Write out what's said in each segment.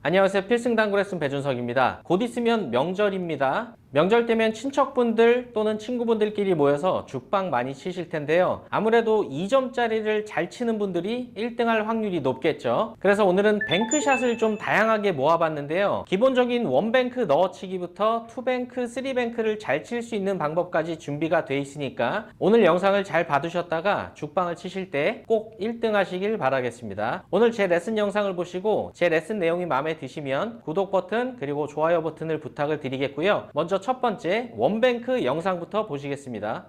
안녕하세요. 필승당구 레슨 배준석입니다. 곧 있으면 명절입니다. 명절 때면 친척분들 또는 친구분들끼리 모여서 죽방 많이 치실 텐데요. 아무래도 2점짜리를 잘 치는 분들이 1등할 확률이 높겠죠. 그래서 오늘은 뱅크샷을 좀 다양하게 모아봤는데요. 기본적인 원뱅크 넣어치기부터 투뱅크, 쓰리뱅크를 잘 칠 수 있는 방법까지 준비가 돼 있으니까 오늘 영상을 잘 봐두셨다가 죽방을 치실 때 꼭 1등 하시길 바라겠습니다. 오늘 제 레슨 영상을 보시고 제 레슨 내용이 마음에 드시면 구독 버튼 그리고 좋아요 버튼을 부탁을 드리겠고요. 먼저 첫 번째 원뱅크 영상부터 보시겠습니다.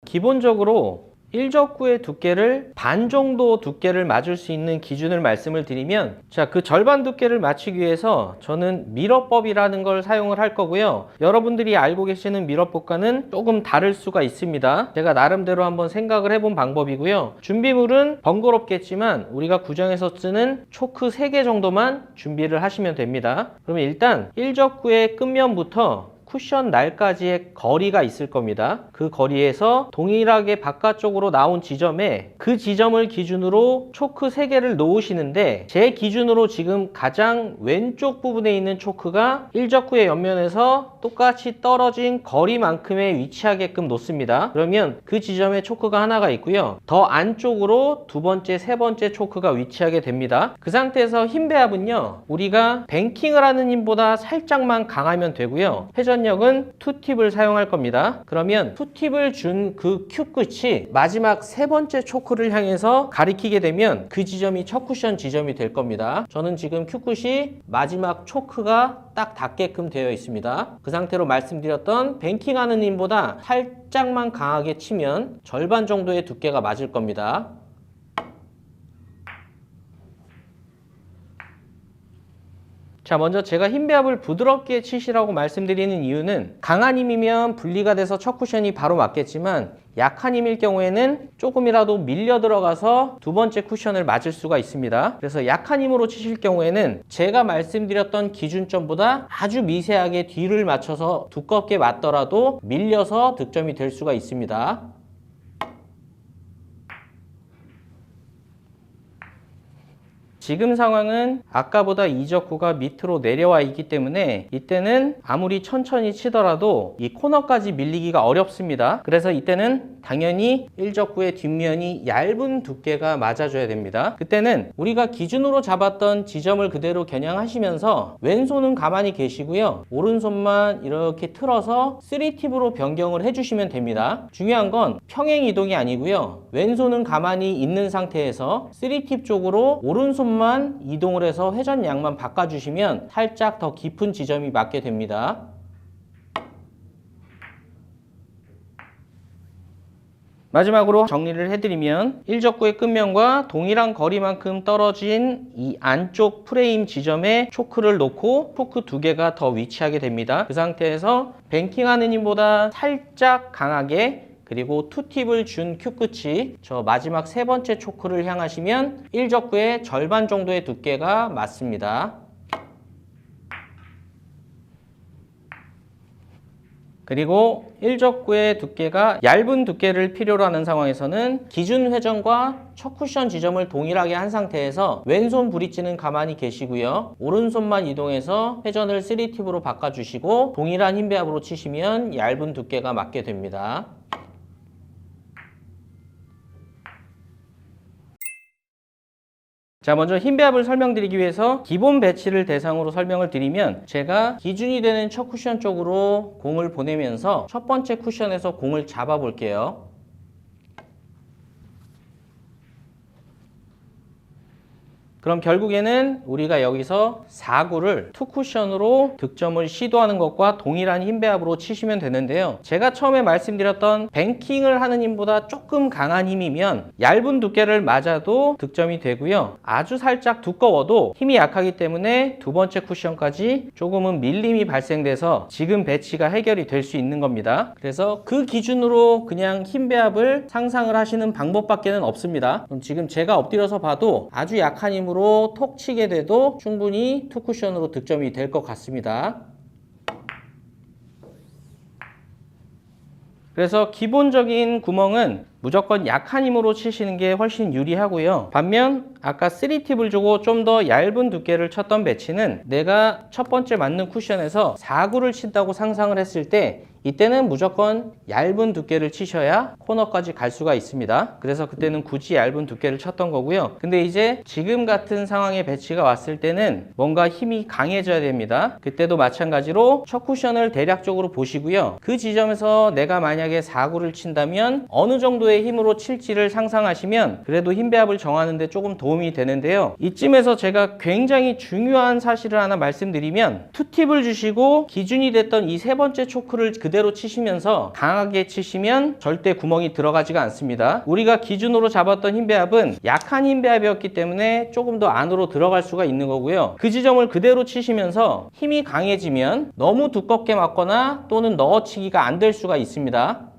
기본적으로 1적구의 두께를 반 정도 두께를 맞을 수 있는 기준을 말씀을 드리면, 자, 그 절반 두께를 맞추기 위해서 저는 미러법이라는 걸 사용을 할 거고요. 여러분들이 알고 계시는 미러법과는 조금 다를 수가 있습니다. 제가 나름대로 한번 생각을 해본 방법이고요. 준비물은 번거롭겠지만 우리가 구정에서 쓰는 초크 3개 정도만 준비를 하시면 됩니다. 그러면 일단 1적구의 끝면부터 쿠션 날까지의 거리가 있을 겁니다. 그 거리에서 동일하게 바깥쪽으로 나온 지점에 그 지점을 기준으로 초크 3개를 놓으시는데, 제 기준으로 지금 가장 왼쪽 부분에 있는 초크가 1적구의 옆면에서 똑같이 떨어진 거리만큼에 위치하게끔 놓습니다. 그러면 그 지점에 초크가 하나가 있고요. 더 안쪽으로 두 번째, 세 번째 초크가 위치하게 됩니다. 그 상태에서 힘 배합은요, 우리가 뱅킹을 하는 힘보다 살짝만 강하면 되고요. 회전력은 투팁을 사용할 겁니다. 그러면 투팁을 준 그 큐 끝이 마지막 세 번째 초크를 향해서 가리키게 되면 그 지점이 첫 쿠션 지점이 될 겁니다. 저는 지금 큐 끝이 마지막 초크가 딱 닿게끔 되어 있습니다. 그 상태로 말씀드렸던 뱅킹하는 힘보다 살짝만 강하게 치면 절반 정도의 두께가 맞을 겁니다. 자, 먼저 제가 힘 배합을 부드럽게 치시라고 말씀드리는 이유는, 강한 힘이면 분리가 돼서 첫 쿠션이 바로 맞겠지만 약한 힘일 경우에는 조금이라도 밀려 들어가서 두 번째 쿠션을 맞을 수가 있습니다. 그래서 약한 힘으로 치실 경우에는 제가 말씀드렸던 기준점보다 아주 미세하게 뒤를 맞춰서 두껍게 맞더라도 밀려서 득점이 될 수가 있습니다. 지금 상황은 아까보다 2적구가 밑으로 내려와 있기 때문에 이때는 아무리 천천히 치더라도 이 코너까지 밀리기가 어렵습니다. 그래서 이때는 당연히 1적구의 뒷면이 얇은 두께가 맞아줘야 됩니다. 그때는 우리가 기준으로 잡았던 지점을 그대로 겨냥하시면서 왼손은 가만히 계시고요. 오른손만 이렇게 틀어서 3팁으로 변경을 해주시면 됩니다. 중요한 건 평행 이동이 아니고요. 왼손은 가만히 있는 상태에서 3팁 쪽으로 오른손만 이동을 해서 회전량만 바꿔주시면 살짝 더 깊은 지점이 맞게 됩니다. 마지막으로 정리를 해드리면 1적구의 끝면과 동일한 거리만큼 떨어진 이 안쪽 프레임 지점에 초크를 놓고 초크 2개가 더 위치하게 됩니다. 그 상태에서 뱅킹하는 힘보다 살짝 강하게, 그리고 투팁을 준 큐 끝이 저 마지막 세 번째 초크를 향하시면 1적구의 절반 정도의 두께가 맞습니다. 그리고 1적구의 두께가 얇은 두께를 필요로 하는 상황에서는 기준 회전과 첫 쿠션 지점을 동일하게 한 상태에서 왼손 브릿지는 가만히 계시고요. 오른손만 이동해서 회전을 3팁으로 바꿔주시고 동일한 힘 배합으로 치시면 얇은 두께가 맞게 됩니다. 자, 먼저 힘 배합을 설명드리기 위해서 기본 배치를 대상으로 설명을 드리면, 제가 기준이 되는 첫 쿠션 쪽으로 공을 보내면서 첫 번째 쿠션에서 공을 잡아 볼게요. 그럼 결국에는 우리가 여기서 4구를 투쿠션으로 득점을 시도하는 것과 동일한 힘 배합으로 치시면 되는데요. 제가 처음에 말씀드렸던 뱅킹을 하는 힘보다 조금 강한 힘이면 얇은 두께를 맞아도 득점이 되고요. 아주 살짝 두꺼워도 힘이 약하기 때문에 두 번째 쿠션까지 조금은 밀림이 발생돼서 지금 배치가 해결이 될 수 있는 겁니다. 그래서 그 기준으로 그냥 힘 배합을 상상을 하시는 방법밖에는 없습니다. 그럼 지금 제가 엎드려서 봐도 아주 약한 힘으로 톡 치게 돼도 충분히 투쿠션으로 득점이 될 것 같습니다. 그래서 기본적인 구멍은 무조건 약한 힘으로 치시는 게 훨씬 유리하고요. 반면 아까 3팁을 주고 좀 더 얇은 두께를 쳤던 배치는 내가 첫 번째 맞는 쿠션에서 4구를 친다고 상상을 했을 때 이때는 무조건 얇은 두께를 치셔야 코너까지 갈 수가 있습니다. 그래서 그때는 굳이 얇은 두께를 쳤던 거고요. 근데 이제 지금 같은 상황의 배치가 왔을 때는 뭔가 힘이 강해져야 됩니다. 그때도 마찬가지로 첫 쿠션을 대략적으로 보시고요. 그 지점에서 내가 만약에 4구를 친다면 어느 정도의 힘으로 칠지를 상상하시면 그래도 힘 배합을 정하는 데 조금 도움이 되는데요. 이쯤에서 제가 굉장히 중요한 사실을 하나 말씀드리면 투팁을 주시고 기준이 됐던 이 세 번째 초크를 그대로 치시면서 강하게 치시면 절대 구멍이 들어가지가 않습니다. 우리가 기준으로 잡았던 힘 배합은 약한 힘 배합이었기 때문에 조금 더 안으로 들어갈 수가 있는 거고요. 그 지점을 그대로 치시면서 힘이 강해지면 너무 두껍게 맞거나 또는 넣어치기가 안 될 수가 있습니다.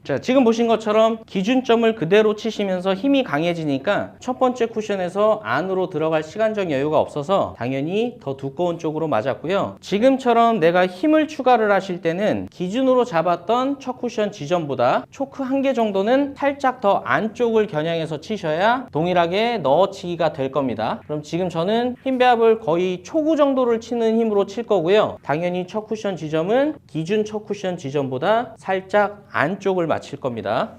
자, 지금 보신 것처럼 기준점을 그대로 치시면서 힘이 강해지니까 첫 번째 쿠션에서 안으로 들어갈 시간적 여유가 없어서 당연히 더 두꺼운 쪽으로 맞았고요. 지금처럼 내가 힘을 추가를 하실 때는 기준으로 잡았던 첫 쿠션 지점보다 초크 한 개 정도는 살짝 더 안쪽을 겨냥해서 치셔야 동일하게 넣어치기가 될 겁니다. 그럼 지금 저는 힘 배합을 거의 초구 정도를 치는 힘으로 칠 거고요. 당연히 첫 쿠션 지점은 기준 첫 쿠션 지점보다 살짝 안쪽을 맞힐 겁니다.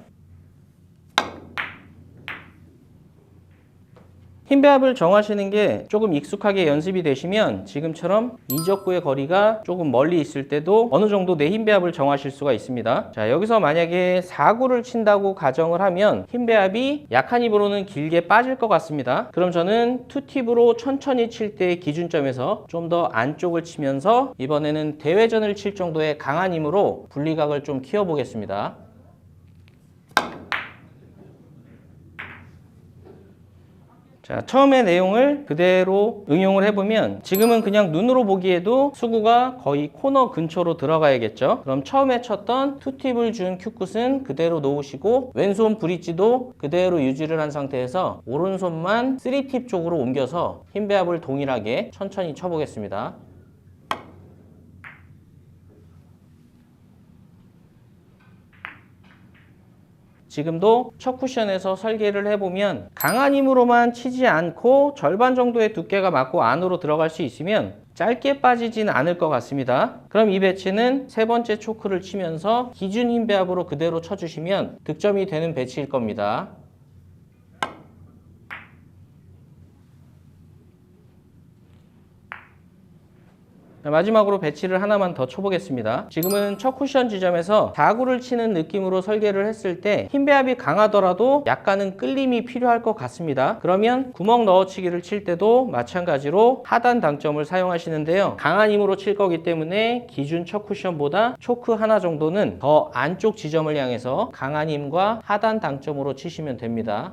힘 배합을 정하시는 게 조금 익숙하게 연습이 되시면 지금처럼 이적구의 거리가 조금 멀리 있을 때도 어느 정도 내 힘 배합을 정하실 수가 있습니다. 자, 여기서 만약에 4구를 친다고 가정을 하면 힘 배합이 약한 힘으로는 길게 빠질 것 같습니다. 그럼 저는 투팁으로 천천히 칠 때의 기준점에서 좀 더 안쪽을 치면서 이번에는 대회전을 칠 정도의 강한 힘으로 분리각을 좀 키워보겠습니다. 자, 처음의 내용을 그대로 응용을 해보면 지금은 그냥 눈으로 보기에도 수구가 거의 코너 근처로 들어가야겠죠. 그럼 처음에 쳤던 투팁을 준 큐끝은 그대로 놓으시고 왼손 브릿지도 그대로 유지를 한 상태에서 오른손만 3팁 쪽으로 옮겨서 힘 배합을 동일하게 천천히 쳐보겠습니다. 지금도 첫 쿠션에서 설계를 해보면 강한 힘으로만 치지 않고 절반 정도의 두께가 맞고 안으로 들어갈 수 있으면 짧게 빠지진 않을 것 같습니다. 그럼 이 배치는 세 번째 초크를 치면서 기준 힘 배합으로 그대로 쳐주시면 득점이 되는 배치일 겁니다. 마지막으로 배치를 하나만 더 쳐보겠습니다. 지금은 첫 쿠션 지점에서 4구를 치는 느낌으로 설계를 했을 때 힘 배합이 강하더라도 약간은 끌림이 필요할 것 같습니다. 그러면 구멍 넣어치기를 칠 때도 마찬가지로 하단 당점을 사용하시는데요. 강한 힘으로 칠 거기 때문에 기준 첫 쿠션보다 초크 하나 정도는 더 안쪽 지점을 향해서 강한 힘과 하단 당점으로 치시면 됩니다.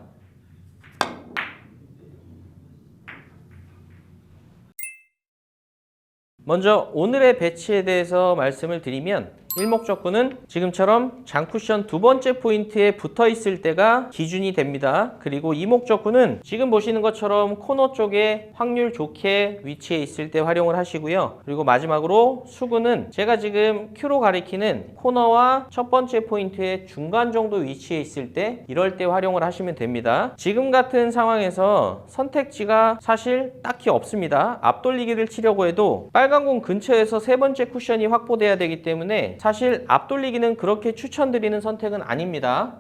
먼저 오늘의 배치에 대해서 말씀을 드리면 일목적구는 지금처럼 장쿠션 두 번째 포인트에 붙어 있을 때가 기준이 됩니다. 그리고 이목적구는 지금 보시는 것처럼 코너 쪽에 확률 좋게 위치해 있을 때 활용을 하시고요. 그리고 마지막으로 수구는 제가 지금 Q로 가리키는 코너와 첫 번째 포인트의 중간 정도 위치해 있을 때 이럴 때 활용을 하시면 됩니다. 지금 같은 상황에서 선택지가 사실 딱히 없습니다. 앞돌리기를 치려고 해도 빨간 공 근처에서 세 번째 쿠션이 확보돼야 되기 때문에 사실 앞돌리기는 그렇게 추천드리는 선택은 아닙니다.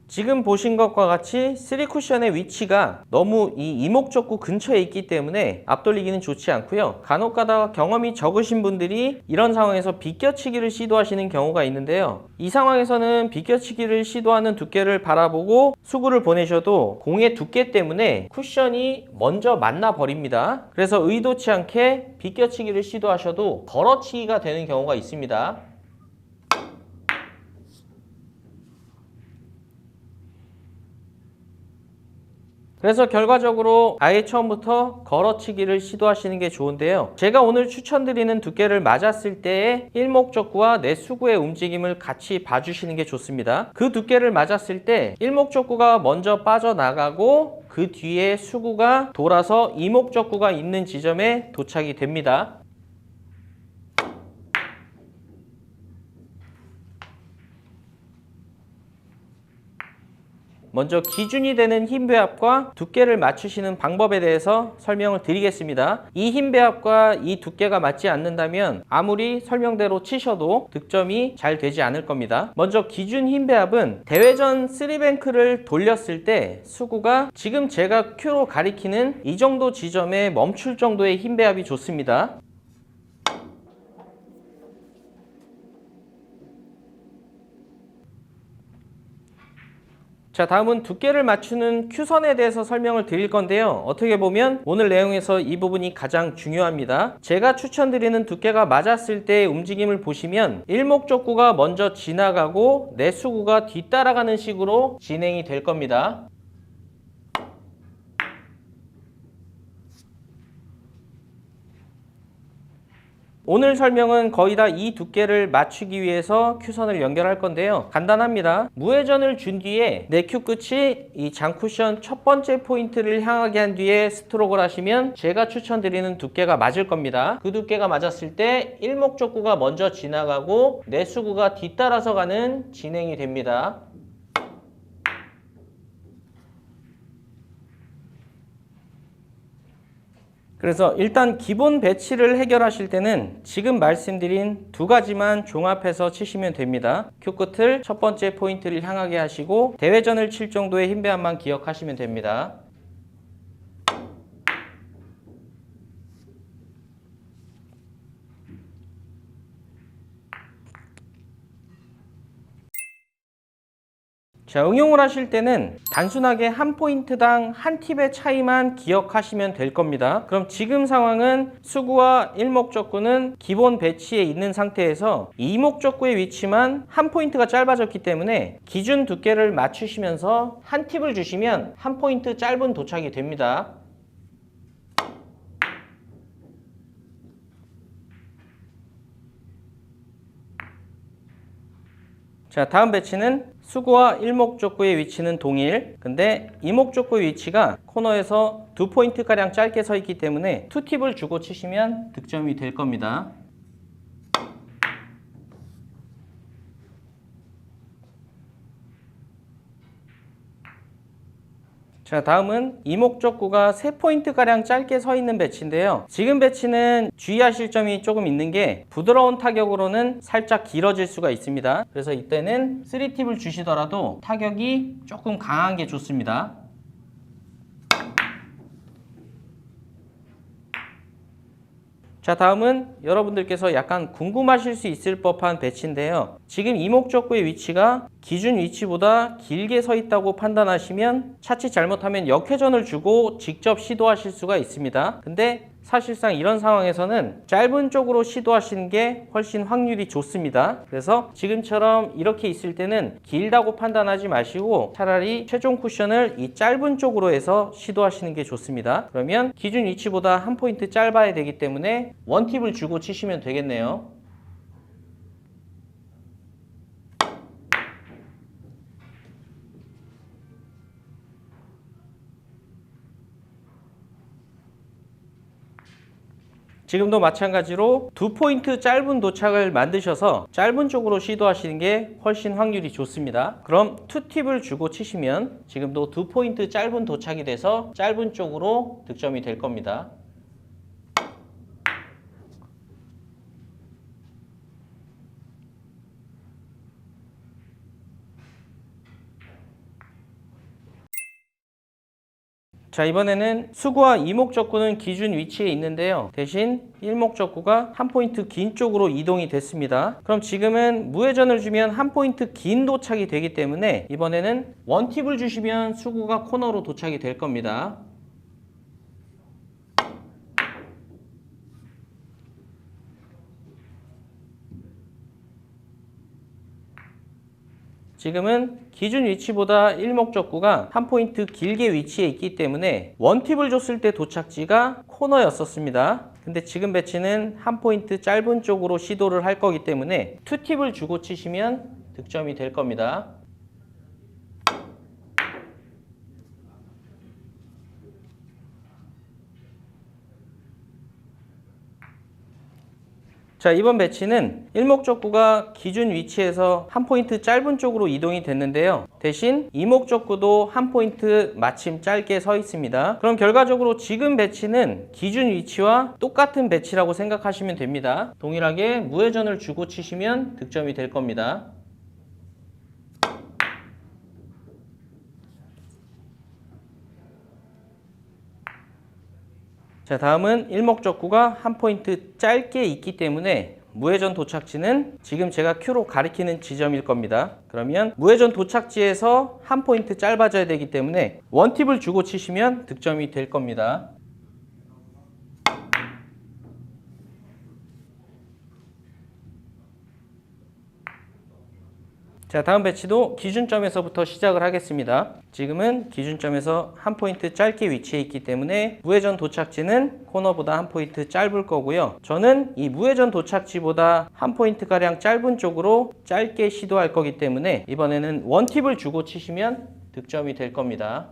지금 보신 것과 같이 3쿠션의 위치가 너무 이 이목적구 근처에 있기 때문에 앞돌리기는 좋지 않고요. 간혹 가다가 경험이 적으신 분들이 이런 상황에서 비껴치기를 시도하시는 경우가 있는데요. 이 상황에서는 비껴치기를 시도하는 두께를 바라보고 수구를 보내셔도 공의 두께 때문에 쿠션이 먼저 만나 버립니다. 그래서 의도치 않게 비껴치기를 시도하셔도 걸어치기가 되는 경우가 있습니다. 그래서 결과적으로 아예 처음부터 걸어치기를 시도하시는 게 좋은데요. 제가 오늘 추천드리는 두께를 맞았을 때의 일목적구와 내수구의 움직임을 같이 봐주시는 게 좋습니다. 그 두께를 맞았을 때 일목적구가 먼저 빠져나가고 그 뒤에 수구가 돌아서 이목적구가 있는 지점에 도착이 됩니다. 먼저 기준이 되는 힘 배합과 두께를 맞추시는 방법에 대해서 설명을 드리겠습니다. 이 힘 배합과 이 두께가 맞지 않는다면 아무리 설명대로 치셔도 득점이 잘 되지 않을 겁니다. 먼저 기준 힘 배합은 대회전 3뱅크를 돌렸을 때 수구가 지금 제가 Q로 가리키는 이 정도 지점에 멈출 정도의 힘 배합이 좋습니다. 자, 다음은 두께를 맞추는 Q선에 대해서 설명을 드릴 건데요. 어떻게 보면 오늘 내용에서 이 부분이 가장 중요합니다. 제가 추천드리는 두께가 맞았을 때의 움직임을 보시면 일목적구가 먼저 지나가고 내수구가 뒤따라가는 식으로 진행이 될 겁니다. 오늘 설명은 거의 다 이 두께를 맞추기 위해서 Q선을 연결할 건데요. 간단합니다. 무회전을 준 뒤에 내 Q 끝이 이 장쿠션 첫 번째 포인트를 향하게 한 뒤에 스트로크를 하시면 제가 추천드리는 두께가 맞을 겁니다. 그 두께가 맞았을 때 일목적구가 먼저 지나가고 내수구가 뒤따라서 가는 진행이 됩니다. 그래서 일단 기본 배치를 해결하실 때는 지금 말씀드린 두 가지만 종합해서 치시면 됩니다. Q 끝을 첫 번째 포인트를 향하게 하시고 대회전을 칠 정도의 힘 배합만 기억하시면 됩니다. 자, 응용을 하실 때는 단순하게 한 포인트당 한 팁의 차이만 기억하시면 될 겁니다. 그럼 지금 상황은 수구와 일목적구는 기본 배치에 있는 상태에서 이목적구의 위치만 한 포인트가 짧아졌기 때문에 기준 두께를 맞추시면서 한 팁을 주시면 한 포인트 짧은 도착이 됩니다. 자, 다음 배치는 수구와 일목적구의 위치는 동일. 근데 이목적구의 위치가 코너에서 두 포인트가량 짧게 서 있기 때문에 투팁을 주고 치시면 득점이 될 겁니다. 자, 다음은 이목적구가 3포인트가량 짧게 서 있는 배치인데요. 지금 배치는 주의하실 점이 조금 있는 게 부드러운 타격으로는 살짝 길어질 수가 있습니다. 그래서 이때는 3팁을 주시더라도 타격이 조금 강한 게 좋습니다. 자, 다음은 여러분들께서 약간 궁금하실 수 있을 법한 배치인데요. 지금 이목적구의 위치가 기준 위치보다 길게 서 있다고 판단하시면 차치 잘못하면 역회전을 주고 직접 시도하실 수가 있습니다. 근데 사실상 이런 상황에서는 짧은 쪽으로 시도하시는 게 훨씬 확률이 좋습니다. 그래서 지금처럼 이렇게 있을 때는 길다고 판단하지 마시고 차라리 최종 쿠션을 이 짧은 쪽으로 해서 시도하시는 게 좋습니다. 그러면 기준 위치보다 한 포인트 짧아야 되기 때문에 원팁을 주고 치시면 되겠네요. 지금도 마찬가지로 두 포인트 짧은 도착을 만드셔서 짧은 쪽으로 시도하시는 게 훨씬 확률이 좋습니다. 그럼 투팁을 주고 치시면 지금도 두 포인트 짧은 도착이 돼서 짧은 쪽으로 득점이 될 겁니다. 자, 이번에는 수구와 이목적구는 기준 위치에 있는데요. 대신 일목적구가 한 포인트 긴 쪽으로 이동이 됐습니다. 그럼 지금은 무회전을 주면 한 포인트 긴 도착이 되기 때문에 이번에는 원팁을 주시면 수구가 코너로 도착이 될 겁니다. 지금은 기준 위치보다 일목적구가 한 포인트 길게 위치해 있기 때문에 원팁을 줬을 때 도착지가 코너였었습니다. 근데 지금 배치는 한 포인트 짧은 쪽으로 시도를 할 거기 때문에 투팁을 주고 치시면 득점이 될 겁니다. 자, 이번 배치는 일목적구가 기준 위치에서 한 포인트 짧은 쪽으로 이동이 됐는데요. 대신 이목적구도 한 포인트 마침 짧게 서 있습니다. 그럼 결과적으로 지금 배치는 기준 위치와 똑같은 배치라고 생각하시면 됩니다. 동일하게 무회전을 주고 치시면 득점이 될 겁니다. 자, 다음은 일목적구가 한 포인트 짧게 있기 때문에 무회전 도착지는 지금 제가 Q로 가리키는 지점일 겁니다. 그러면 무회전 도착지에서 한 포인트 짧아져야 되기 때문에 원팁을 주고 치시면 득점이 될 겁니다. 자, 다음 배치도 기준점에서부터 시작을 하겠습니다. 지금은 기준점에서 한 포인트 짧게 위치해 있기 때문에 무회전 도착지는 코너보다 한 포인트 짧을 거고요. 저는 이 무회전 도착지보다 한 포인트가량 짧은 쪽으로 짧게 시도할 거기 때문에 이번에는 원팁을 주고 치시면 득점이 될 겁니다.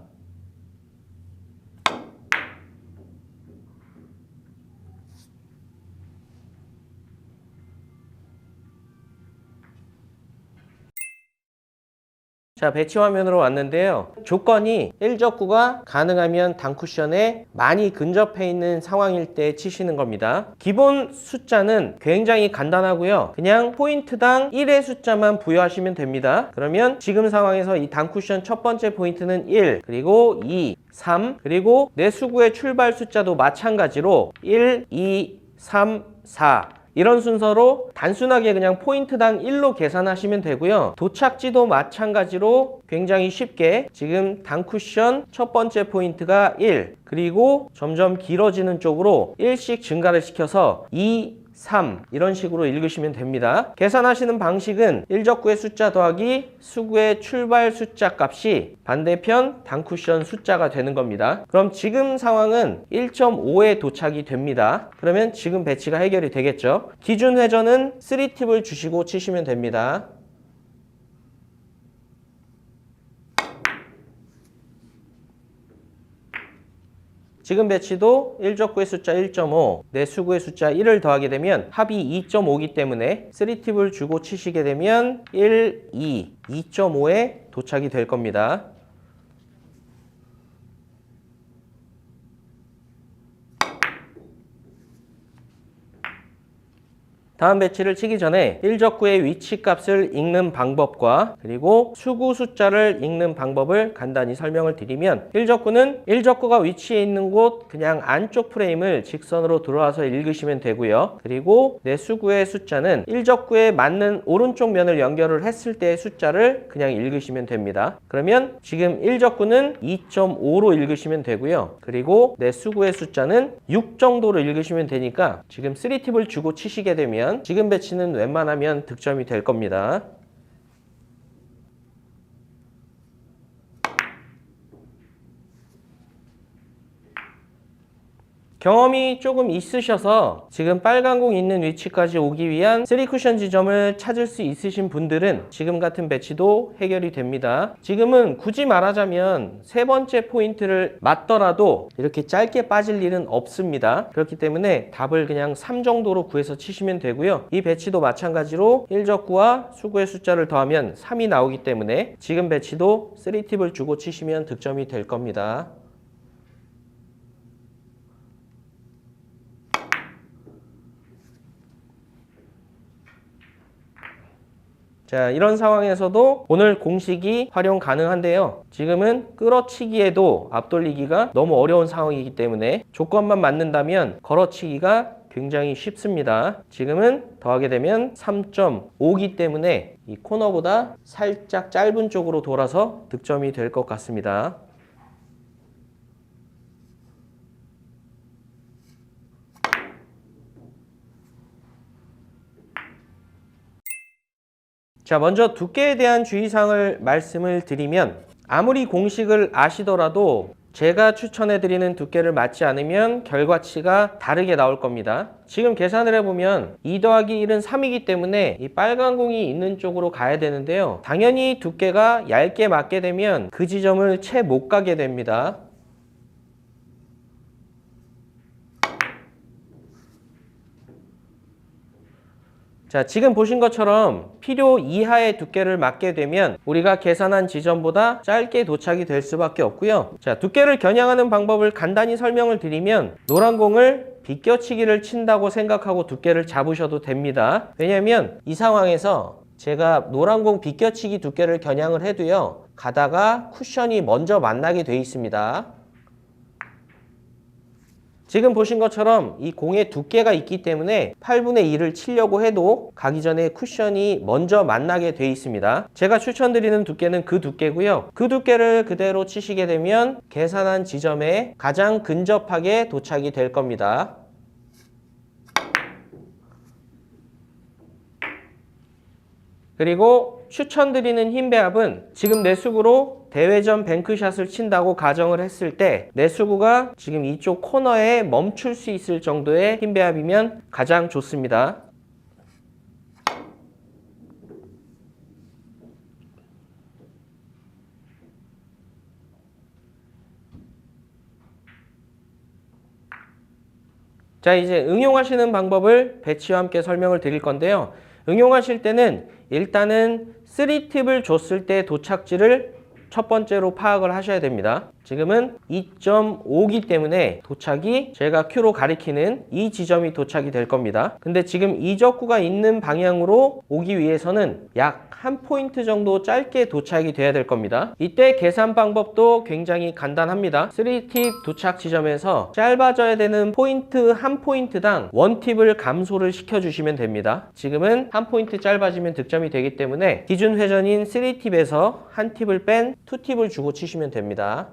자, 배치 화면으로 왔는데요. 조건이 1적구가 가능하면 단쿠션에 많이 근접해 있는 상황일 때 치시는 겁니다. 기본 숫자는 굉장히 간단하고요. 그냥 포인트당 1의 숫자만 부여하시면 됩니다. 그러면 지금 상황에서 이 단쿠션 첫 번째 포인트는 1, 그리고 2, 3, 그리고 내 수구의 출발 숫자도 마찬가지로 1, 2, 3, 4 이런 순서로 단순하게 그냥 포인트당 1로 계산하시면 되고요. 도착지도 마찬가지로 굉장히 쉽게 지금 단쿠션 첫 번째 포인트가 1, 그리고 점점 길어지는 쪽으로 1씩 증가를 시켜서 2, 3 이런 식으로 읽으시면 됩니다. 계산하시는 방식은 1적구의 숫자 더하기 수구의 출발 숫자 값이 반대편 단쿠션 숫자가 되는 겁니다. 그럼 지금 상황은 1.5에 도착이 됩니다. 그러면 지금 배치가 해결이 되겠죠. 기준 회전은 3팁을 주시고 치시면 됩니다. 지금 배치도 1적구의 숫자 1.5, 내 수구의 숫자 1을 더하게 되면 합이 2.5이기 때문에 3팁을 주고 치시게 되면 1, 2, 2.5에 도착이 될 겁니다. 다음 배치를 치기 전에 1적구의 위치 값을 읽는 방법과 그리고 수구 숫자를 읽는 방법을 간단히 설명을 드리면 1적구는 1적구가 위치해 있는 곳 그냥 안쪽 프레임을 직선으로 들어와서 읽으시면 되고요. 그리고 내 수구의 숫자는 1적구에 맞는 오른쪽 면을 연결을 했을 때의 숫자를 그냥 읽으시면 됩니다. 그러면 지금 1적구는 2.5로 읽으시면 되고요. 그리고 내 수구의 숫자는 6 정도로 읽으시면 되니까 지금 3팁을 주고 치시게 되면 지금 배치는 웬만하면 득점이 될 겁니다. 경험이 조금 있으셔서 지금 빨간 공 있는 위치까지 오기 위한 3쿠션 지점을 찾을 수 있으신 분들은 지금 같은 배치도 해결이 됩니다. 지금은 굳이 말하자면 세 번째 포인트를 맞더라도 이렇게 짧게 빠질 일은 없습니다. 그렇기 때문에 답을 그냥 3 정도로 구해서 치시면 되고요. 이 배치도 마찬가지로 1적구와 수구의 숫자를 더하면 3이 나오기 때문에 지금 배치도 3팁을 주고 치시면 득점이 될 겁니다. 자, 이런 상황에서도 오늘 공식이 활용 가능한데요. 지금은 끌어치기에도 앞돌리기가 너무 어려운 상황이기 때문에 조건만 맞는다면 걸어치기가 굉장히 쉽습니다. 지금은 더하게 되면 3.5기 때문에 이 코너보다 살짝 짧은 쪽으로 돌아서 득점이 될 것 같습니다. 자, 먼저 두께에 대한 주의사항을 말씀을 드리면 아무리 공식을 아시더라도 제가 추천해드리는 두께를 맞지 않으면 결과치가 다르게 나올 겁니다. 지금 계산을 해보면 2 더하기 1은 3이기 때문에 이 빨간 공이 있는 쪽으로 가야 되는데요. 당연히 두께가 얇게 맞게 되면 그 지점을 채 못 가게 됩니다. 자, 지금 보신 것처럼 필요 이하의 두께를 맞게 되면 우리가 계산한 지점보다 짧게 도착이 될 수밖에 없고요. 자, 두께를 겨냥하는 방법을 간단히 설명을 드리면 노란 공을 비껴치기를 친다고 생각하고 두께를 잡으셔도 됩니다. 왜냐하면 이 상황에서 제가 노란 공 비껴치기 두께를 겨냥을 해도요, 가다가 쿠션이 먼저 만나게 돼 있습니다. 지금 보신 것처럼 이 공에 두께가 있기 때문에 8분의 1을 치려고 해도 가기 전에 쿠션이 먼저 만나게 돼 있습니다. 제가 추천드리는 두께는 그 두께고요. 그 두께를 그대로 치시게 되면 계산한 지점에 가장 근접하게 도착이 될 겁니다. 그리고 추천드리는 힘 배합은 지금 내 수구로 대회전 뱅크샷을 친다고 가정을 했을 때 내 수구가 지금 이쪽 코너에 멈출 수 있을 정도의 힘 배합이면 가장 좋습니다. 자, 이제 응용하시는 방법을 배치와 함께 설명을 드릴 건데요. 응용하실 때는 일단은 3팁을 줬을 때 도착지를 첫 번째로 파악을 하셔야 됩니다. 지금은 2.5기 때문에 도착이 제가 Q로 가리키는 이 지점이 도착이 될 겁니다. 근데 지금 이적구가 있는 방향으로 오기 위해서는 약 1포인트 정도 짧게 도착이 돼야 될 겁니다. 이때 계산 방법도 굉장히 간단합니다. 3팁 도착 지점에서 짧아져야 되는 포인트 1포인트당 1팁을 감소를 시켜주시면 됩니다. 지금은 1포인트 짧아지면 득점이 되기 때문에 기준 회전인 3팁에서 1팁을 뺀 2팁을 주고 치시면 됩니다.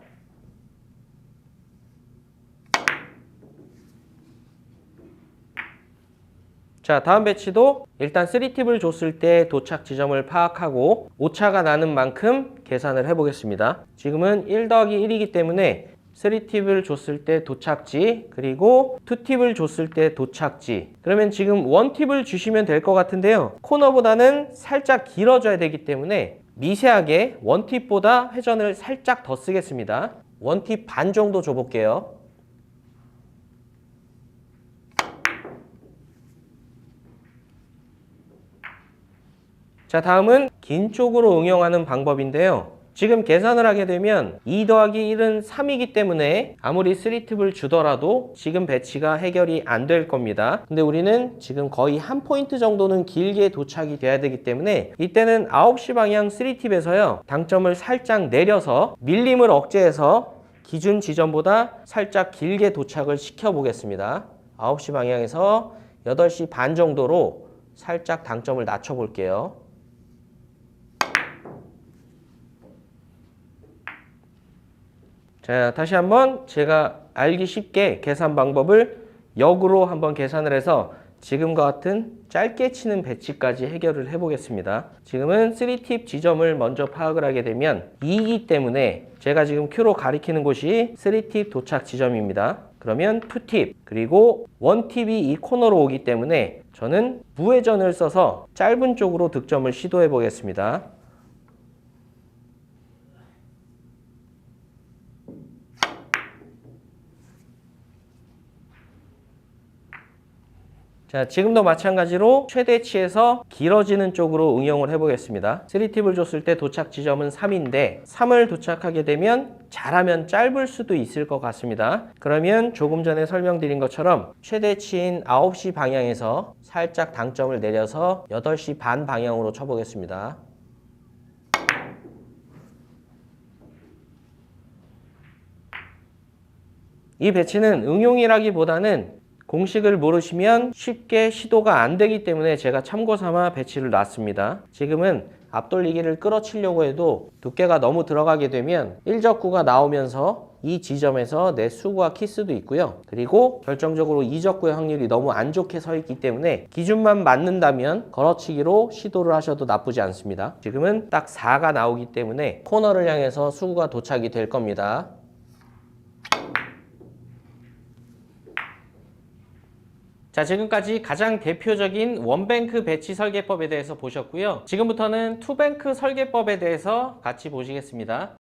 자, 다음 배치도 일단 3팁을 줬을 때 도착 지점을 파악하고 오차가 나는 만큼 계산을 해보겠습니다. 지금은 1 더하기 1이기 때문에 3팁을 줬을 때 도착지, 그리고 2팁을 줬을 때 도착지. 그러면 지금 1팁을 주시면 될 것 같은데요. 코너보다는 살짝 길어져야 되기 때문에 미세하게 1팁보다 회전을 살짝 더 쓰겠습니다. 1팁 반 정도 줘볼게요. 자, 다음은 긴 쪽으로 응용하는 방법인데요. 지금 계산을 하게 되면 2 더하기 1은 3이기 때문에 아무리 3팁을 주더라도 지금 배치가 해결이 안 될 겁니다. 근데 우리는 지금 거의 1포인트 정도는 길게 도착이 돼야 되기 때문에 이때는 9시 방향 3팁에서요, 당점을 살짝 내려서 밀림을 억제해서 기준 지점보다 살짝 길게 도착을 시켜 보겠습니다. 9시 방향에서 8시 반 정도로 살짝 당점을 낮춰 볼게요. 자, 다시 한번 제가 알기 쉽게 계산 방법을 역으로 한번 계산을 해서 지금과 같은 짧게 치는 배치까지 해결을 해보겠습니다. 지금은 3팁 지점을 먼저 파악을 하게 되면 2이기 때문에 제가 지금 Q로 가리키는 곳이 3팁 도착 지점입니다. 그러면 2팁 그리고 1팁이 이 코너로 오기 때문에 저는 무회전을 써서 짧은 쪽으로 득점을 시도해 보겠습니다. 자, 지금도 마찬가지로 최대치에서 길어지는 쪽으로 응용을 해보겠습니다. 3팁을 줬을 때 도착 지점은 3인데 3을 도착하게 되면 잘하면 짧을 수도 있을 것 같습니다. 그러면 조금 전에 설명드린 것처럼 최대치인 9시 방향에서 살짝 당점을 내려서 8시 반 방향으로 쳐보겠습니다. 이 배치는 응용이라기보다는 공식을 모르시면 쉽게 시도가 안 되기 때문에 제가 참고 삼아 배치를 놨습니다. 지금은 앞돌리기를 끌어치려고 해도 두께가 너무 들어가게 되면 1적구가 나오면서 이 지점에서 내 수구와 키스도 있고요. 그리고 결정적으로 이적구의 확률이 너무 안 좋게 서 있기 때문에 기준만 맞는다면 걸어치기로 시도를 하셔도 나쁘지 않습니다. 지금은 딱 4가 나오기 때문에 코너를 향해서 수구가 도착이 될 겁니다. 자, 지금까지 가장 대표적인 원뱅크 배치 설계법에 대해서 보셨고요. 지금부터는 투뱅크 설계법에 대해서 같이 보시겠습니다.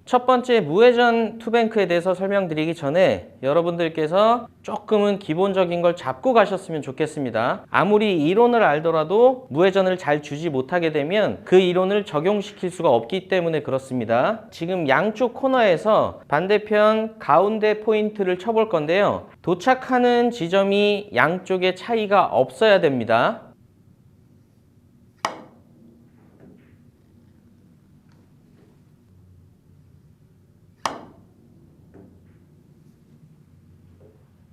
첫 번째 무회전 투뱅크에 대해서 설명드리기 전에 여러분들께서 조금은 기본적인 걸 잡고 가셨으면 좋겠습니다. 아무리 이론을 알더라도 무회전을 잘 주지 못하게 되면 그 이론을 적용시킬 수가 없기 때문에 그렇습니다. 지금 양쪽 코너에서 반대편 가운데 포인트를 쳐볼 건데요. 도착하는 지점이 양쪽에 차이가 없어야 됩니다.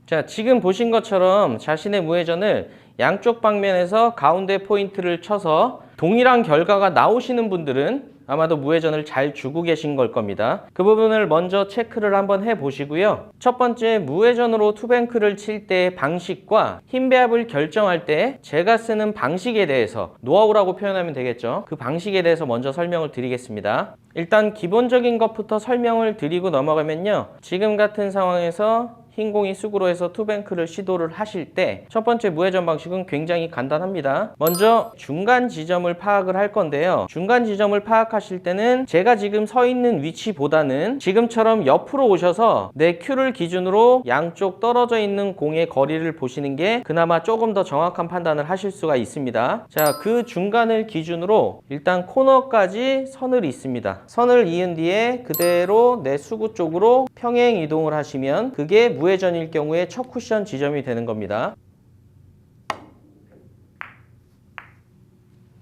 자, 지금 보신 것처럼 자신의 무회전을 양쪽 방면에서 가운데 포인트를 쳐서 동일한 결과가 나오시는 분들은 아마도 무회전을 잘 주고 계신 걸 겁니다. 그 부분을 먼저 체크를 한번 해 보시고요. 첫 번째, 무회전으로 투뱅크를 칠 때의 방식과 힘 배합을 결정할 때 제가 쓰는 방식에 대해서 노하우라고 표현하면 되겠죠. 그 방식에 대해서 먼저 설명을 드리겠습니다. 일단 기본적인 것부터 설명을 드리고 넘어가면요. 지금 같은 상황에서 흰 공이 수구로 해서 투뱅크를 시도를 하실 때 첫 번째 무회전 방식은 굉장히 간단합니다. 먼저 중간 지점을 파악을 할 건데요. 중간 지점을 파악하실 때는 제가 지금 서 있는 위치보다는 지금처럼 옆으로 오셔서 내 큐를 기준으로 양쪽 떨어져 있는 공의 거리를 보시는 게 그나마 조금 더 정확한 판단을 하실 수가 있습니다. 자, 그 중간을 기준으로 일단 코너까지 선을 잇습니다. 선을 이은 뒤에 그대로 내 수구 쪽으로 평행 이동을 하시면 그게 무회전일 경우에 첫 쿠션 지점이 되는 겁니다.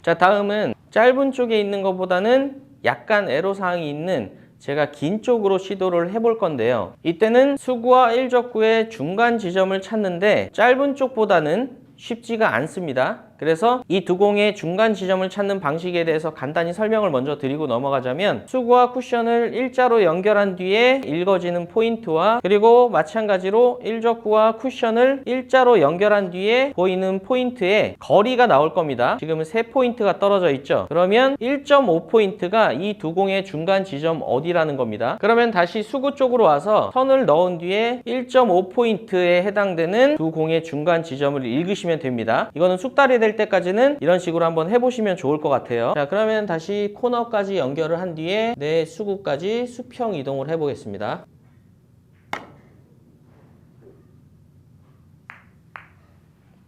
자, 다음은 짧은 쪽에 있는 것보다는 약간 애로사항이 있는 제가 긴 쪽으로 시도를 해볼 건데요. 이때는 수구와 일적구의 중간 지점을 찾는데 짧은 쪽보다는 쉽지가 않습니다. 그래서 이 두 공의 중간 지점을 찾는 방식에 대해서 간단히 설명을 먼저 드리고 넘어가자면 수구와 쿠션을 일자로 연결한 뒤에 읽어지는 포인트와 그리고 마찬가지로 일적구와 쿠션을 일자로 연결한 뒤에 보이는 포인트에 거리가 나올 겁니다. 지금은 3포인트가 떨어져 있죠. 그러면 1.5포인트가 이 두 공의 중간 지점 어디라는 겁니다. 그러면 다시 수구 쪽으로 와서 선을 넣은 뒤에 1.5포인트에 해당되는 두 공의 중간 지점을 읽으시면 됩니다. 이거는 숙달이 될 때까지는 이런 식으로 한번 해보시면 좋을 것 같아요. 자, 그러면 다시 코너까지 연결을 한 뒤에 내 수구까지 수평 이동을 해보겠습니다.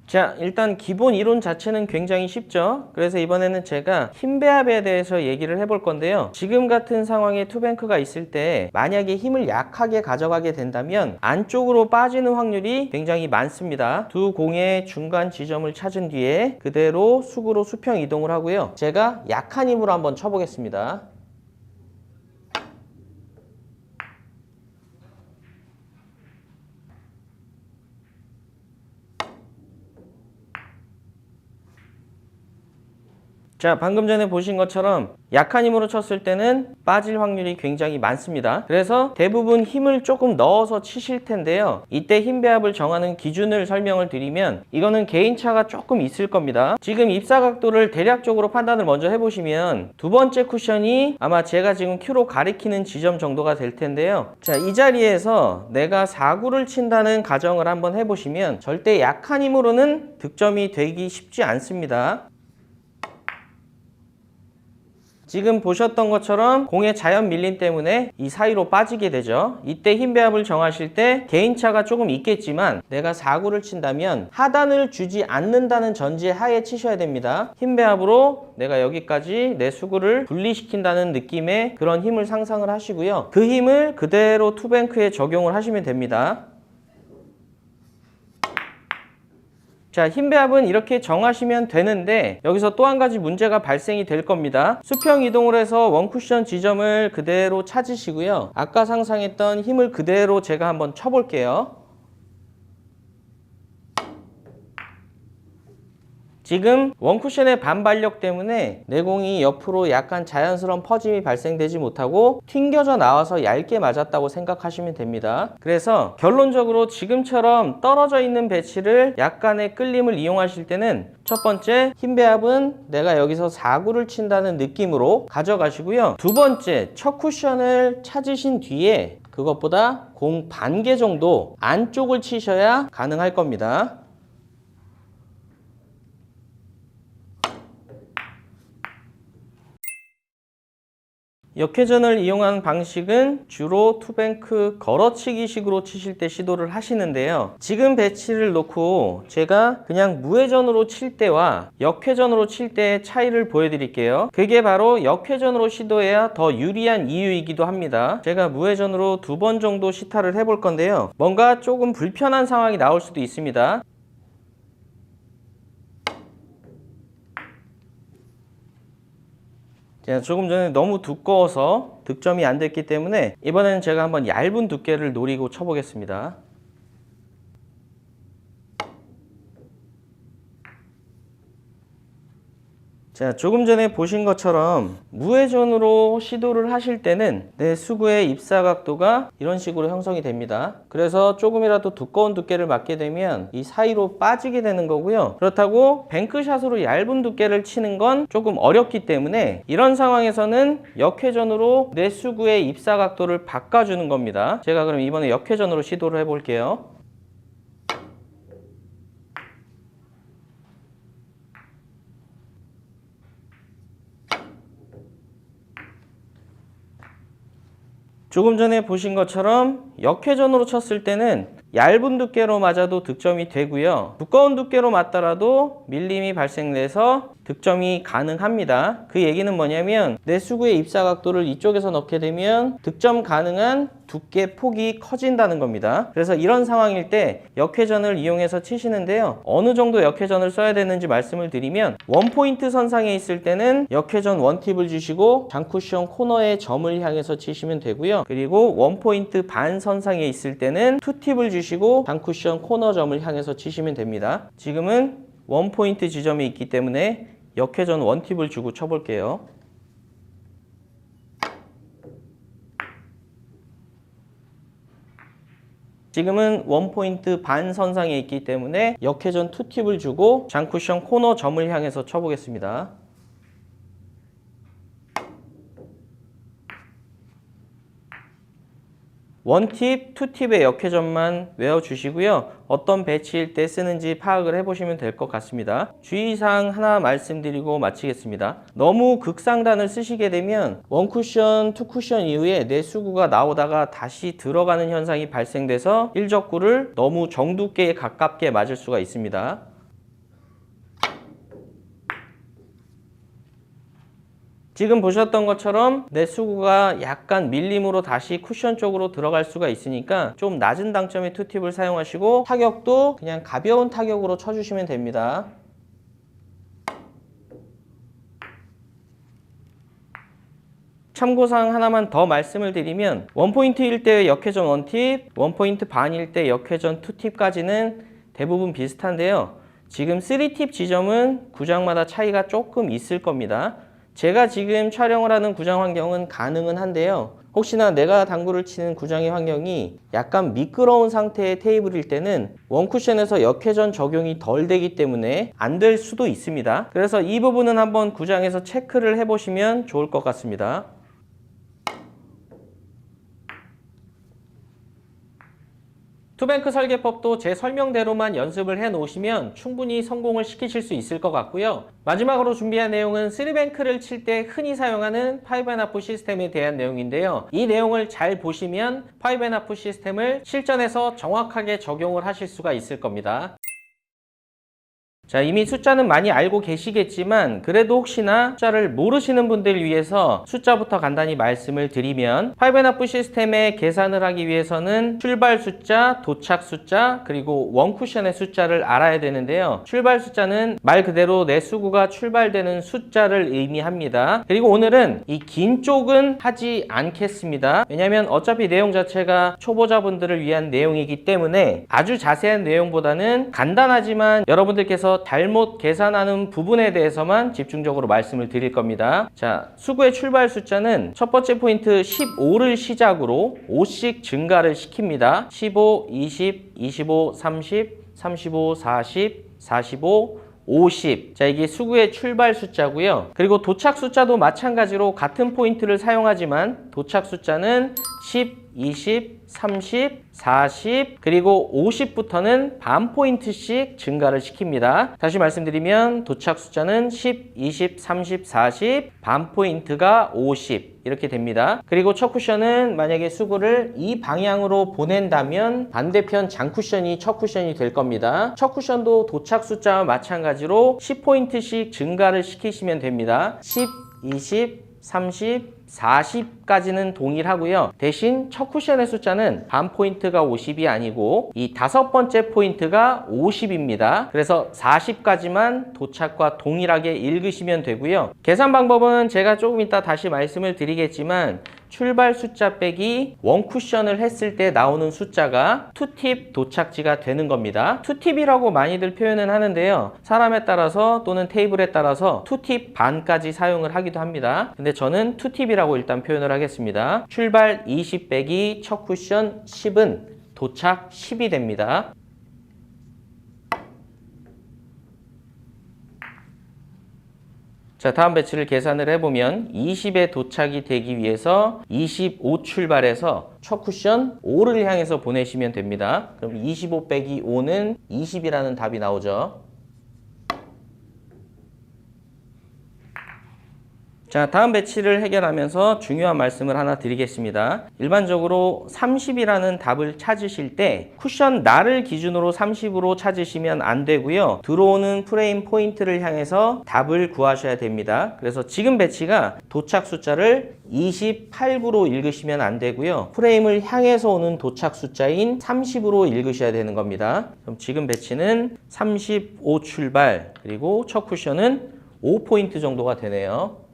자, 일단 기본 이론 자체는 굉장히 쉽죠. 그래서 이번에는 제가 힘 배합에 대해서 얘기를 해볼 건데요. 지금 같은 상황에 투뱅크가 있을 때 만약에 힘을 약하게 가져가게 된다면 안쪽으로 빠지는 확률이 굉장히 많습니다. 두 공의 중간 지점을 찾은 뒤에 그대로 수구로 수평 이동을 하고요. 제가 약한 힘으로 한번 쳐보겠습니다. 자, 방금 전에 보신 것처럼 약한 힘으로 쳤을 때는 빠질 확률이 굉장히 많습니다. 그래서 대부분 힘을 조금 넣어서 치실 텐데요. 이때 힘 배합을 정하는 기준을 설명을 드리면 이거는 개인차가 조금 있을 겁니다. 지금 입사 각도를 대략적으로 판단을 먼저 해보시면 두 번째 쿠션이 아마 제가 지금 큐로 가리키는 지점 정도가 될 텐데요. 자, 이 자리에서 내가 4구를 친다는 가정을 한번 해보시면 절대 약한 힘으로는 득점이 되기 쉽지 않습니다. 지금 보셨던 것처럼 공의 자연 밀림 때문에 이 사이로 빠지게 되죠. 이때 힘 배합을 정하실 때 개인차가 조금 있겠지만 내가 4구를 친다면 하단을 주지 않는다는 전제 하에 치셔야 됩니다. 힘 배합으로 내가 여기까지 내 수구를 분리시킨다는 느낌의 그런 힘을 상상을 하시고요. 그 힘을 그대로 투뱅크에 적용을 하시면 됩니다. 자, 힘 배합은 이렇게 정하시면 되는데 여기서 또 한 가지 문제가 발생이 될 겁니다. 수평 이동을 해서 원쿠션 지점을 그대로 찾으시고요. 아까 상상했던 힘을 그대로 제가 한번 쳐볼게요. 지금 원쿠션의 반발력 때문에 내공이 옆으로 약간 자연스러운 퍼짐이 발생되지 못하고 튕겨져 나와서 얇게 맞았다고 생각하시면 됩니다. 그래서 결론적으로 지금처럼 떨어져 있는 배치를 약간의 끌림을 이용하실 때는 첫 번째, 힘 배합은 내가 여기서 4구를 친다는 느낌으로 가져가시고요. 두 번째, 첫 쿠션을 찾으신 뒤에 그것보다 공 반 개 정도 안쪽을 치셔야 가능할 겁니다. 역회전을 이용한 방식은 주로 투뱅크 걸어치기 식으로 치실 때 시도를 하시는데요. 지금 배치를 놓고 제가 그냥 무회전으로 칠 때와 역회전으로 칠 때의 차이를 보여드릴게요. 그게 바로 역회전으로 시도해야 더 유리한 이유이기도 합니다. 제가 무회전으로 2번 정도 시타를 해볼 건데요. 뭔가 조금 불편한 상황이 나올 수도 있습니다. 조금 전에 너무 두꺼워서 득점이 안 됐기 때문에 이번에는 제가 한번 얇은 두께를 노리고 쳐보겠습니다. 자, 조금 전에 보신 것처럼 무회전으로 시도를 하실 때는 내 수구의 입사 각도가 이런 식으로 형성이 됩니다. 그래서 조금이라도 두꺼운 두께를 맞게 되면 이 사이로 빠지게 되는 거고요. 그렇다고 뱅크샷으로 얇은 두께를 치는 건 조금 어렵기 때문에 이런 상황에서는 역회전으로 내 수구의 입사 각도를 바꿔주는 겁니다. 제가 그럼 이번에 역회전으로 시도를 해볼게요. 조금 전에 보신 것처럼 역회전으로 쳤을 때는 얇은 두께로 맞아도 득점이 되고요. 두꺼운 두께로 맞더라도 밀림이 발생돼서 득점이 가능합니다. 그 얘기는 뭐냐면 내 수구의 입사 각도를 이쪽에서 넣게 되면 득점 가능한 두께 폭이 커진다는 겁니다. 그래서 이런 상황일 때 역회전을 이용해서 치시는데요. 어느 정도 역회전을 써야 되는지 말씀을 드리면 원포인트 선상에 있을 때는 역회전 원팁을 주시고 장쿠션 코너의 점을 향해서 치시면 되고요. 그리고 원포인트 반 선상에 있을 때는 투팁을 주시고 장쿠션 코너 점을 향해서 치시면 됩니다. 지금은 원포인트 지점이 있기 때문에 역회전 원팁을 주고 쳐볼게요. 지금은 원포인트 반 선상에 있기 때문에 역회전 투팁을 주고 장쿠션 코너 점을 향해서 쳐보겠습니다. 원팁, 투팁의 역회전만 외워주시고요. 어떤 배치일 때 쓰는지 파악을 해보시면 될 것 같습니다. 주의사항 하나 말씀드리고 마치겠습니다. 너무 극상단을 쓰시게 되면 원쿠션, 투쿠션 이후에 내 수구가 나오다가 다시 들어가는 현상이 발생돼서 일적구를 너무 정두께에 가깝게 맞을 수가 있습니다. 지금 보셨던 것처럼 내 수구가 약간 밀림으로 다시 쿠션 쪽으로 들어갈 수가 있으니까 좀 낮은 당점의 투팁을 사용하시고 타격도 그냥 가벼운 타격으로 쳐주시면 됩니다. 참고사항 하나만 더 말씀을 드리면 원포인트일 때 역회전 원팁, 원포인트 반일 때 역회전 투팁까지는 대부분 비슷한데요. 지금 3팁 지점은 구장마다 차이가 조금 있을 겁니다. 제가 지금 촬영을 하는 구장 환경은 가능은 한데요. 혹시나 내가 당구를 치는 구장의 환경이 약간 미끄러운 상태의 테이블일 때는 원쿠션에서 역회전 적용이 덜 되기 때문에 안 될 수도 있습니다. 그래서 이 부분은 한번 구장에서 체크를 해보시면 좋을 것 같습니다. 투뱅크 설계법도 제 설명대로만 연습을 해 놓으시면 충분히 성공을 시키실 수 있을 것 같고요. 마지막으로 준비한 내용은 3뱅크를 칠 때 흔히 사용하는 5&1 시스템에 대한 내용인데요. 이 내용을 잘 보시면 5&1 시스템을 실전에서 정확하게 적용을 하실 수가 있을 겁니다. 자, 이미 숫자는 많이 알고 계시겠지만 그래도 혹시나 숫자를 모르시는 분들을 위해서 숫자부터 간단히 말씀을 드리면 5&1 시스템의 계산을 하기 위해서는 출발 숫자, 도착 숫자, 그리고 원쿠션의 숫자를 알아야 되는데요. 출발 숫자는 말 그대로 내 수구가 출발되는 숫자를 의미합니다. 그리고 오늘은 이 긴 쪽은 하지 않겠습니다. 왜냐하면 어차피 내용 자체가 초보자분들을 위한 내용이기 때문에 아주 자세한 내용보다는 간단하지만 여러분들께서 대해서 잘못 계산하는 부분에 대해서만 집중적으로 말씀을 드릴 겁니다. 자, 수구의 출발 숫자는 첫 번째 포인트 15를 시작으로 5씩 증가를 시킵니다. 15, 20, 25, 30, 35, 40, 45, 50. 자, 이게 수구의 출발 숫자고요. 그리고 도착 숫자도 마찬가지로 같은 포인트를 사용하지만 도착 숫자는 10, 20, 30, 40, 그리고 50부터는 반 포인트씩 증가를 시킵니다. 다시 말씀드리면 도착 숫자는 10, 20, 30, 40, 반 포인트가 50 이렇게 됩니다. 그리고 첫 쿠션은 만약에 수구를 이 방향으로 보낸다면 반대편 장 쿠션이 첫 쿠션이 될 겁니다. 첫 쿠션도 도착 숫자와 마찬가지로 10포인트씩 증가를 시키시면 됩니다. 10, 20, 30, 40까지는 동일하고요. 대신 첫 쿠션의 숫자는 반 포인트가 50이 아니고 이 다섯 번째 포인트가 50입니다. 그래서 40까지만 도착과 동일하게 읽으시면 되고요. 계산 방법은 제가 조금 이따 다시 말씀을 드리겠지만 출발 숫자 빼기 원 쿠션을 했을 때 나오는 숫자가 투팁 도착지가 되는 겁니다. 투팁이라고 많이들 표현은 하는데요. 사람에 따라서 또는 테이블에 따라서 투팁 반까지 사용을 하기도 합니다. 근데 저는 투팁이라고 일단 표현을 하겠습니다. 출발 20 빼기 첫 쿠션 10은 도착 10이 됩니다. 자, 다음 배치를 계산을 해보면 20에 도착이 되기 위해서 25 출발해서 첫 쿠션 5를 향해서 보내시면 됩니다. 그럼 25 빼기 5는 20이라는 답이 나오죠. 자, 다음 배치를 해결하면서 중요한 말씀을 하나 드리겠습니다. 일반적으로 30이라는 답을 찾으실 때 쿠션 날을 기준으로 30으로 찾으시면 안 되고요. 들어오는 프레임 포인트를 향해서 답을 구하셔야 됩니다. 그래서 지금 배치가 도착 숫자를 28구로 읽으시면 안 되고요. 프레임을 향해서 오는 도착 숫자인 30으로 읽으셔야 되는 겁니다. 그럼 지금 배치는 35 출발, 그리고 첫 쿠션은 5포인트 정도가 되네요.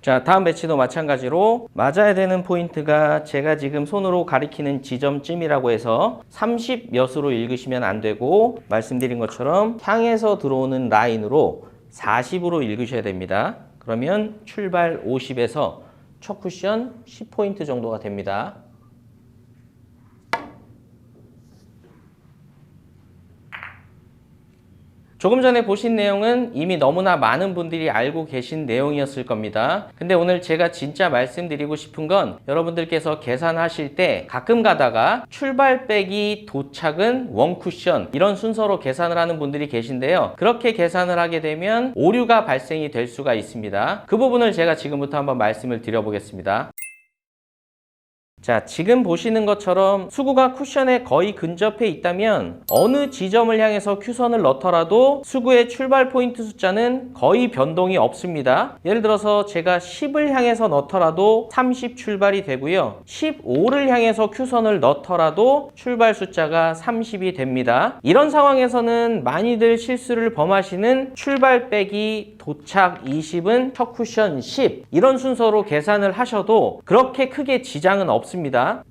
자, 다음 배치도 마찬가지로 맞아야 되는 포인트가 제가 지금 손으로 가리키는 지점쯤이라고 해서 30몇으로 읽으시면 안 되고 말씀드린 것처럼 향해서 들어오는 라인으로 40으로 읽으셔야 됩니다. 그러면 출발 50에서 첫 쿠션 10포인트 정도가 됩니다. 조금 전에 보신 내용은 이미 너무나 많은 분들이 알고 계신 내용이었을 겁니다. 근데 오늘 제가 진짜 말씀드리고 싶은 건 여러분들께서 계산하실 때 가끔 가다가 출발 빼기 도착은 원 쿠션 이런 순서로 계산을 하는 분들이 계신데요. 그렇게 계산을 하게 되면 오류가 발생이 될 수가 있습니다. 그 부분을 제가 지금부터 한번 말씀을 드려보겠습니다. 자, 지금 보시는 것처럼 수구가 쿠션에 거의 근접해 있다면 어느 지점을 향해서 큐선을 넣더라도 수구의 출발 포인트 숫자는 거의 변동이 없습니다. 예를 들어서 제가 10을 향해서 넣더라도 30 출발이 되고요. 15를 향해서 큐선을 넣더라도 출발 숫자가 30이 됩니다. 이런 상황에서는 많이들 실수를 범하시는 출발 빼기 도착 20은 첫 쿠션 10 이런 순서로 계산을 하셔도 그렇게 크게 지장은 없습니다.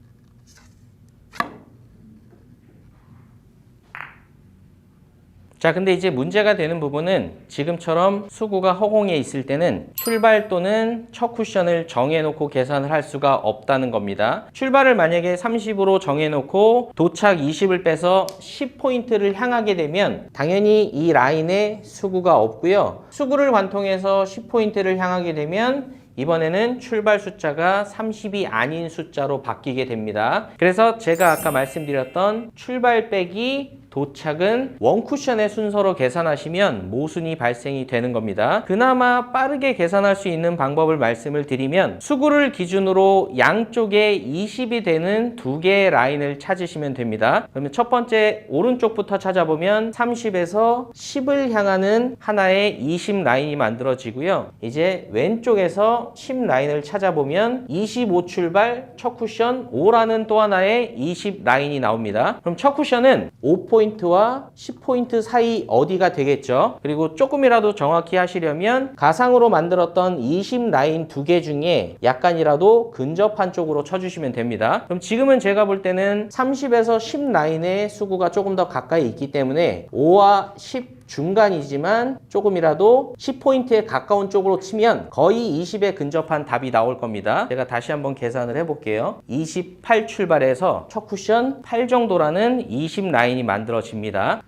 자, 근데 이제 문제가 되는 부분은 지금처럼 수구가 허공에 있을 때는 출발 또는 첫 쿠션을 정해놓고 계산을 할 수가 없다는 겁니다. 출발을 만약에 30으로 정해놓고 도착 20을 빼서 10포인트를 향하게 되면 당연히 이 라인에 수구가 없고요. 수구를 관통해서 10포인트를 향하게 되면 이번에는 출발 숫자가 30이 아닌 숫자로 바뀌게 됩니다. 그래서 제가 아까 말씀드렸던 출발 빼기 도착은 원 쿠션의 순서로 계산하시면 모순이 발생이 되는 겁니다. 그나마 빠르게 계산할 수 있는 방법을 말씀을 드리면 수구를 기준으로 양쪽에 20이 되는 두 개의 라인을 찾으시면 됩니다. 그러면 첫 번째 오른쪽부터 찾아보면 30에서 10을 향하는 하나의 20 라인이 만들어지고요. 이제 왼쪽에서 10 라인을 찾아보면 25 출발 첫 쿠션 5라는 또 하나의 20 라인이 나옵니다. 그럼 첫 쿠션은 5포인트 5포인트와 10포인트 사이 어디가 되겠죠. 그리고 조금이라도 정확히 하시려면 가상으로 만들었던 20 라인 2개 중에 약간이라도 근접한 쪽으로 쳐주시면 됩니다. 그럼 지금은 제가 볼 때는 30에서 10 라인의 수구가 조금 더 가까이 있기 때문에 5와 10 중간이지만 조금이라도 10포인트에 가까운 쪽으로 치면 거의 20에 근접한 답이 나올 겁니다. 제가 다시 한번 계산을 해볼게요. 28 출발해서 첫 쿠션 8 정도라는 20 라인이 만들어집니다.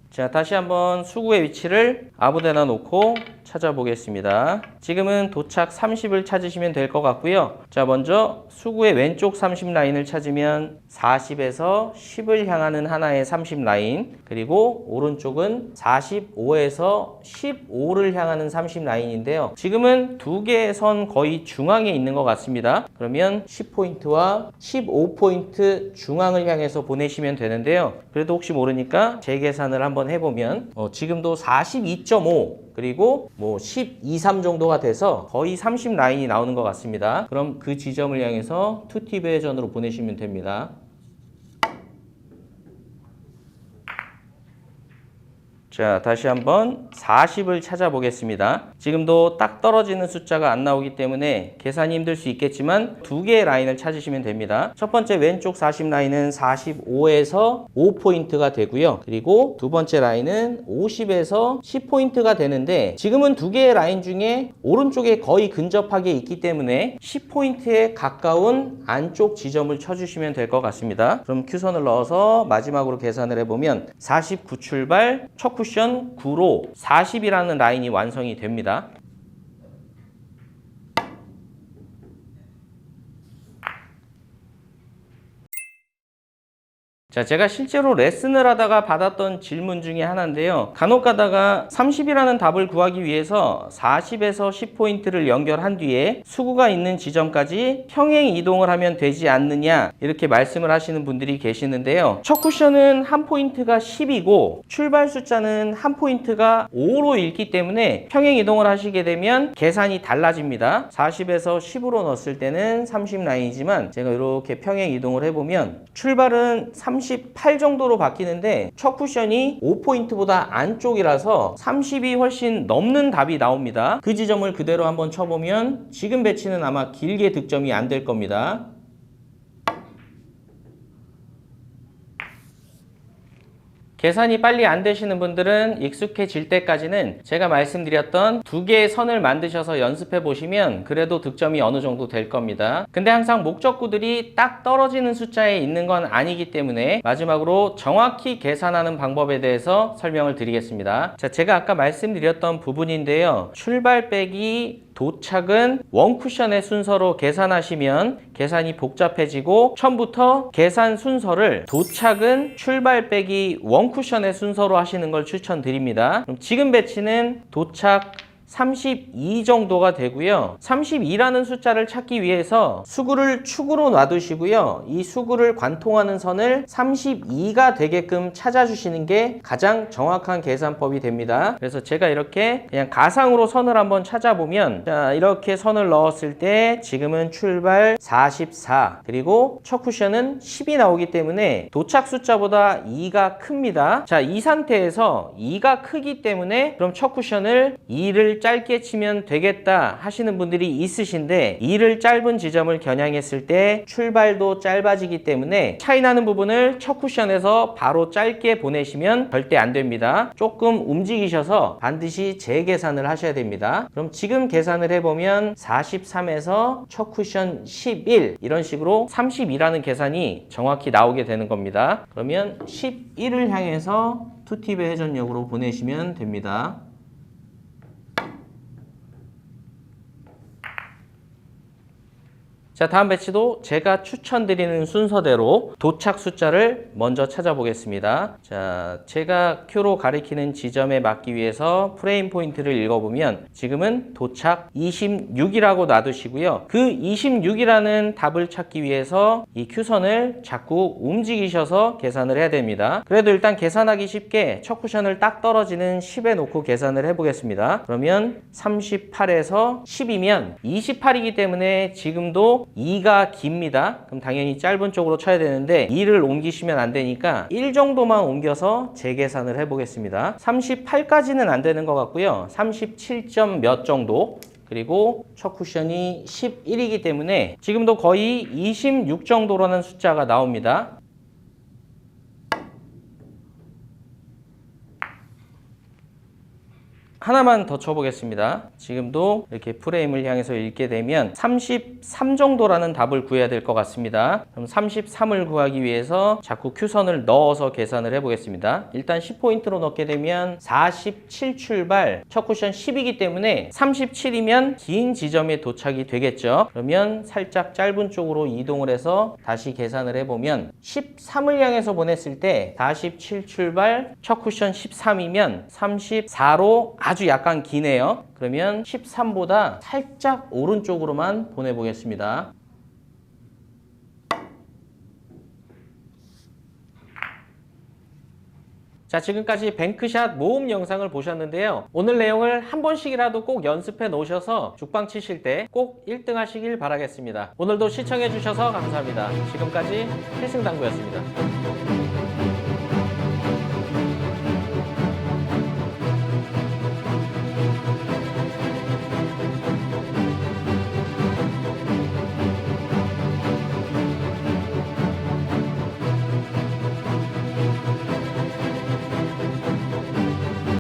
자, 다시 한번 수구의 위치를 아무데나 놓고 찾아보겠습니다. 지금은 도착 30을 찾으시면 될 것 같고요. 자, 먼저 수구의 왼쪽 30 라인을 찾으면 40에서 10을 향하는 하나의 30 라인, 그리고 오른쪽은 45에서 15를 향하는 30 라인인데요. 지금은 두 개의 선 거의 중앙에 있는 것 같습니다. 그러면 10포인트와 15포인트 중앙을 향해서 보내시면 되는데요. 그래도 혹시 모르니까 재계산을 한번 해보면 지금도 42.5 그리고 12, 3 정도가 돼서 거의 30 라인이 나오는 것 같습니다. 그럼 그 지점을 향해서 투티 배회전으로 보내시면 됩니다. 자, 다시 한번 40을 찾아보겠습니다. 지금도 딱 떨어지는 숫자가 안 나오기 때문에 계산이 힘들 수 있겠지만 두 개의 라인을 찾으시면 됩니다. 첫 번째 왼쪽 40 라인은 45에서 5포인트가 되고요. 그리고 두 번째 라인은 50에서 10포인트가 되는데 지금은 두 개의 라인 중에 오른쪽에 거의 근접하게 있기 때문에 10포인트에 가까운 안쪽 지점을 쳐주시면 될 것 같습니다. 그럼 큐선을 넣어서 마지막으로 계산을 해보면 49 출발, 첫 쿠션 9로 40이라는 라인이 완성이 됩니다. 자, 제가 실제로 레슨을 하다가 받았던 질문 중에 하나인데요. 간혹 가다가 30이라는 답을 구하기 위해서 40에서 10포인트를 연결한 뒤에 수구가 있는 지점까지 평행 이동을 하면 되지 않느냐 이렇게 말씀을 하시는 분들이 계시는데요. 첫 쿠션은 한 포인트가 10이고 출발 숫자는 한 포인트가 5로 읽기 때문에 평행 이동을 하시게 되면 계산이 달라집니다. 40에서 10으로 넣었을 때는 30 라인이지만 제가 이렇게 평행 이동을 해보면 출발은 38 정도로 바뀌는데 첫 쿠션이 5포인트보다 안쪽이라서 30이 훨씬 넘는 답이 나옵니다. 그 지점을 그대로 한번 쳐보면 지금 배치는 아마 길게 득점이 안 될 겁니다. 계산이 빨리 안 되시는 분들은 익숙해질 때까지는 제가 말씀드렸던 두 개의 선을 만드셔서 연습해 보시면 그래도 득점이 어느 정도 될 겁니다. 근데 항상 목적구들이 딱 떨어지는 숫자에 있는 건 아니기 때문에 마지막으로 정확히 계산하는 방법에 대해서 설명을 드리겠습니다. 자, 제가 아까 말씀드렸던 부분인데요. 출발 빼기 도착은 원 쿠션의 순서로 계산하시면 계산이 복잡해지고 처음부터 계산 순서를 도착은 출발 빼기 원 쿠션의 순서로 하시는 걸 추천드립니다. 그럼 지금 배치는 도착 32 정도가 되고요. 32라는 숫자를 찾기 위해서 수구를 축으로 놔두시고요. 이 수구를 관통하는 선을 32가 되게끔 찾아주시는 게 가장 정확한 계산법이 됩니다. 그래서 제가 이렇게 그냥 가상으로 선을 한번 찾아보면 자, 이렇게 선을 넣었을 때 지금은 출발 44 그리고 첫 쿠션은 10이 나오기 때문에 도착 숫자보다 2가 큽니다. 자, 이 상태에서 2가 크기 때문에 그럼 첫 쿠션을 2를 짧게 치면 되겠다 하시는 분들이 있으신데 2를 짧은 지점을 겨냥했을 때 출발도 짧아지기 때문에 차이 나는 부분을 첫 쿠션에서 바로 짧게 보내시면 절대 안 됩니다. 조금 움직이셔서 반드시 재계산을 하셔야 됩니다. 그럼 지금 계산을 해보면 43에서 첫 쿠션 11 이런 식으로 32라는 계산이 정확히 나오게 되는 겁니다. 그러면 11을 향해서 투팁의 회전력으로 보내시면 됩니다. 자, 다음 배치도 제가 추천드리는 순서대로 도착 숫자를 먼저 찾아보겠습니다. 자, 제가 큐로 가리키는 지점에 맞기 위해서 프레임 포인트를 읽어보면 지금은 도착 26이라고 놔두시고요. 그 26이라는 답을 찾기 위해서 이 큐선을 자꾸 움직이셔서 계산을 해야 됩니다. 그래도 일단 계산하기 쉽게 첫 쿠션을 딱 떨어지는 10에 놓고 계산을 해보겠습니다. 그러면 38에서 10이면 28이기 때문에 지금도 반대로 2가 깁니다. 그럼 당연히 짧은 쪽으로 쳐야 되는데 2를 옮기시면 안 되니까 1 정도만 옮겨서 재계산을 해보겠습니다. 38까지는 안 되는 것 같고요. 37점 몇 정도. 그리고 첫 쿠션이 11이기 때문에 지금도 거의 26 정도라는 숫자가 나옵니다. 하나만 더 쳐보겠습니다. 지금도 이렇게 프레임을 향해서 읽게 되면 33 정도라는 답을 구해야 될 것 같습니다. 그럼 33을 구하기 위해서 자꾸 큐선을 넣어서 계산을 해보겠습니다. 일단 10포인트로 넣게 되면 47 출발, 첫 쿠션 10이기 때문에 37이면 긴 지점에 도착이 되겠죠. 그러면 살짝 짧은 쪽으로 이동을 해서 다시 계산을 해보면 13을 향해서 보냈을 때 47 출발, 첫 쿠션 13이면 34로 아주 약간 기네요. 그러면 13보다 살짝 오른쪽으로만 보내보겠습니다. 자, 지금까지 뱅크샷 모음 영상을 보셨는데요. 오늘 내용을 한 번씩이라도 꼭 연습해 놓으셔서 죽방 치실 때 꼭 1등 하시길 바라겠습니다. 오늘도 시청해 주셔서 감사합니다. 지금까지 필승당구였습니다.